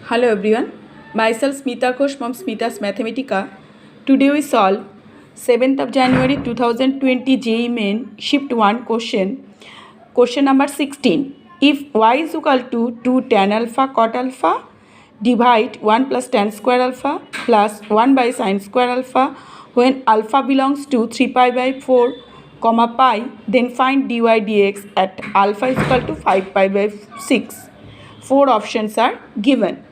Hello everyone, myself Smita Ghosh from Smita's Mathematica. Today we solve 7th of January 2020 JEE Main Shift 1 question number 16. If y is equal to 2 tan alpha cot alpha, divide 1 plus tan square alpha plus 1 by sin square alpha when alpha belongs to 3 pi by 4 comma pi, then find dy dx at alpha is equal to 5 pi by 6. Four options are given.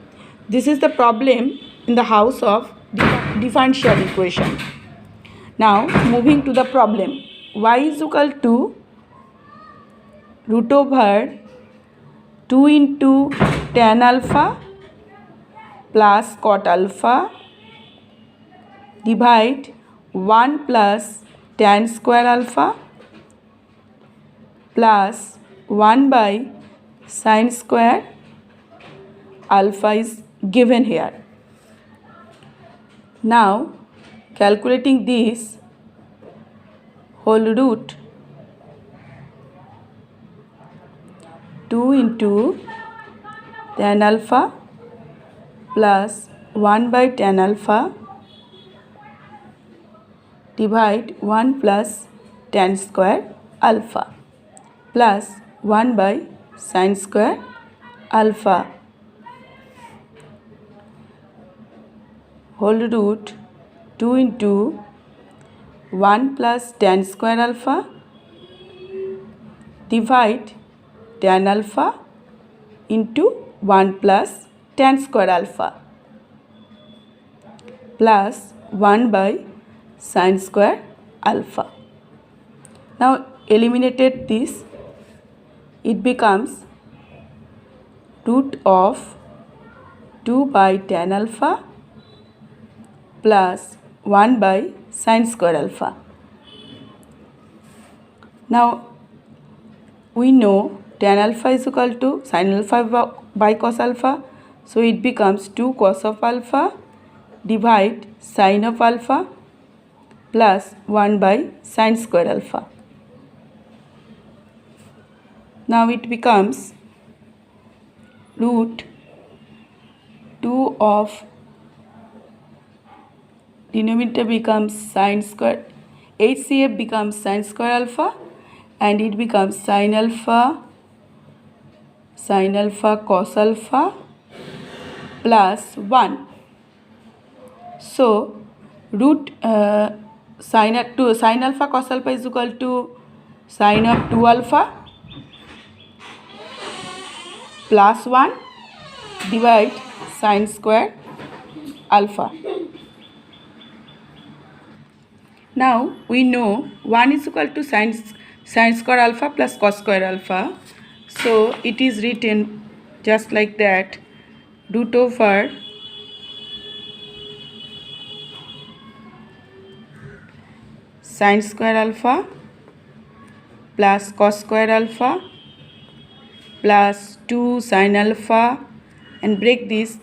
This is the problem in the house of differential equation. Now moving to the problem, y is equal to root over 2 into tan alpha plus cot alpha divide 1 plus tan square alpha plus 1 by sin square alpha is given here. Now calculating this, whole root 2 into tan alpha plus 1 by tan alpha divide 1 plus tan square alpha plus 1 by sin square alpha whole root 2 into 1 plus tan square alpha divide tan alpha into 1 plus tan square alpha plus 1 by sin square alpha. Now eliminated this, it becomes root of 2 by tan alpha plus 1 by sin square alpha. Now we know tan alpha is equal to sin alpha by cos alpha, so it becomes 2 cos of alpha divide sin of alpha plus 1 by sin square alpha. Now it becomes root 2 of denominator becomes sin square, HCF becomes sin square alpha and it becomes sin alpha cos alpha plus 1. So root sin alpha cos alpha is equal to sin of 2 alpha plus 1 divide sin square alpha. Now we know 1 is equal to sin square alpha plus cos square alpha. So it is written just like that, root over sin square alpha plus cos square alpha plus 2 sin alpha and break this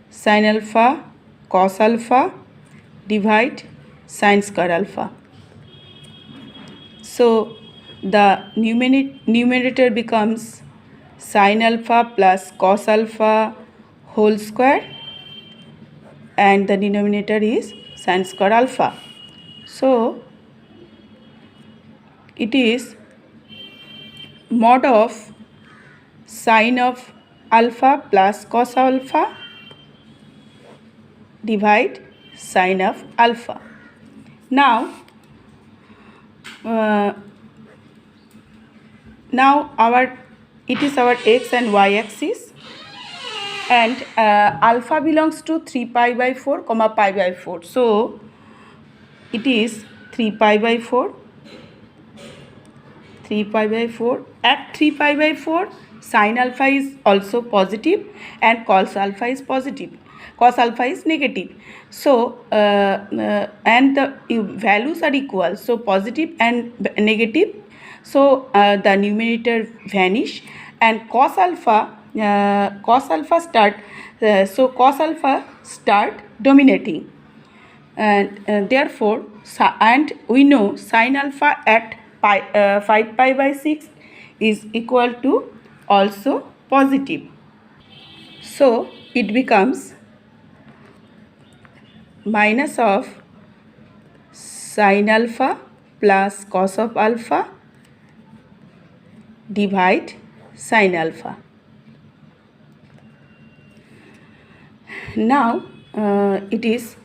sin alpha cos alpha divide sin square alpha. So the numerator becomes sin alpha plus cos alpha whole square and the denominator is sin square alpha. So it is mod of sin of alpha plus cos alpha divide sin of alpha. Now it is our x and y axis and alpha belongs to 3 pi by 4 comma pi by 4. So it is 3 pi by 4. At 3 pi by 4 sin alpha is also positive and cos alpha is negative. So and the values are equal, so positive and negative, so the numerator vanish and cos alpha start dominating and therefore and we know sin alpha at 5 pi by 6 is equal to also positive. So it becomes minus of sin alpha plus cos of alpha divide sin alpha. Now it is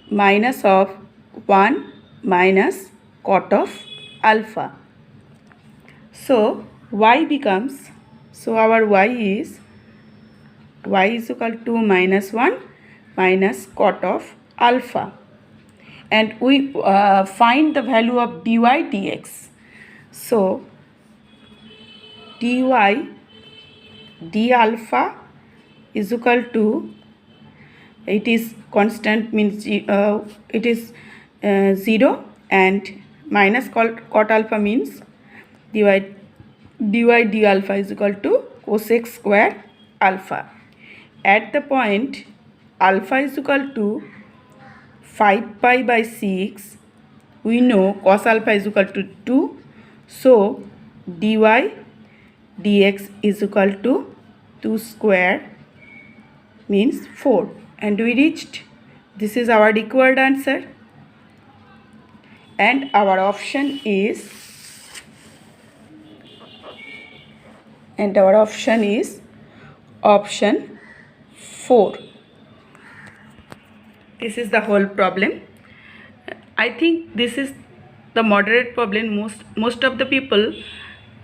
minus of 1 minus cot of alpha. So y becomes, so our y is equal to minus 1 minus cot of alpha, and we find the value of dy dx. So dy d alpha is equal to, it is constant, means it is 0, and minus cot alpha means dy d alpha is equal to cosec square alpha. At the point alpha is equal to 5 pi by 6, we know cos alpha is equal to 2, so dy dx is equal to 2 square means 4, and we reached, this is our required answer, and our option is option 4. This is the whole problem. I think this is the moderate problem. Most of the people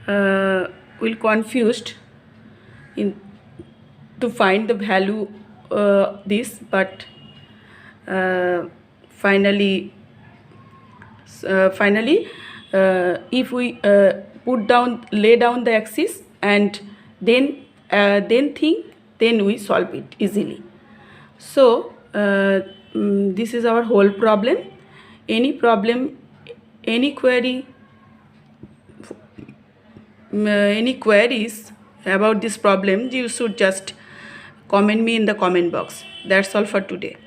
will confused in to find the value this, but finally if we lay down the axis and then think, then we solve it easily. So this is our whole problem. Any problem, any query, any queries about this problem, you should just comment me in the comment box. That's all for today.